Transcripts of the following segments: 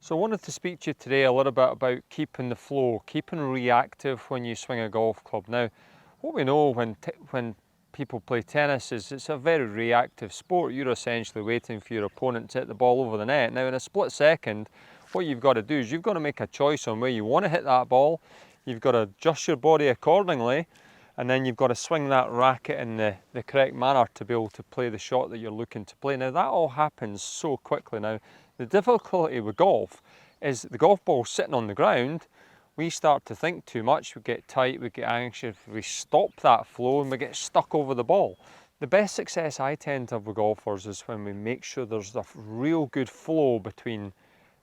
So I wanted to speak to you today a little bit about keeping the flow, keeping reactive when you swing a golf club. Now, what we know when people play tennis is it's a very reactive sport. You're essentially waiting for your opponent to hit the ball over the net. Now, in a split second, what you've got to do is you've got to make a choice on where you want to hit that ball. You've got to adjust your body accordingly, and then you've got to swing that racket in the correct manner to be able to play the shot that you're looking to play. Now, that all happens so quickly. Now, the difficulty with golf is the golf ball sitting on the ground. We start to think too much, we get tight, we get anxious, we stop that flow and we get stuck over the ball. The best success I tend to have with golfers is when we make sure there's a real good flow between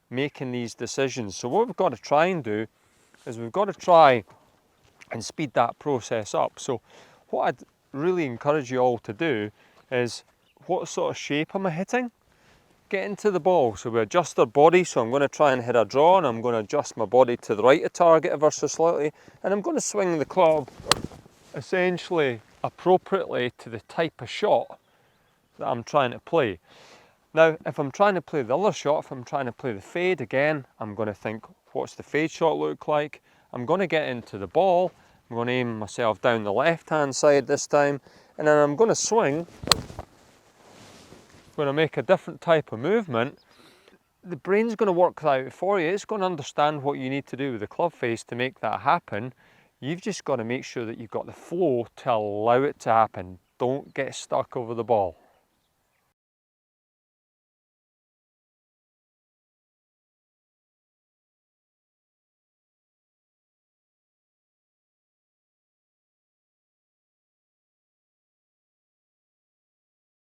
making these decisions. So what we've got to try and do is we've got to try and speed that process up. So what I'd really encourage you all to do is, what sort of shape am I hitting? Get into the ball. So we adjust our body. So I'm going to try and hit a draw, and I'm going to adjust my body to the right of target ever so slightly, and I'm going to swing the club essentially appropriately to the type of shot that I'm trying to play. Now, if I'm trying to play the other shot, if I'm trying to play the fade, again, I'm going to think, what's the fade shot look like? I'm going to get into the ball. I'm going to aim myself down the left-hand side this time, and then I'm going to swing. When I make a different type of movement, the brain's going to work that out for you. It's going to understand what you need to do with the club face to make that happen. You've just got to make sure that you've got the flow to allow it to happen. Don't get stuck over the ball.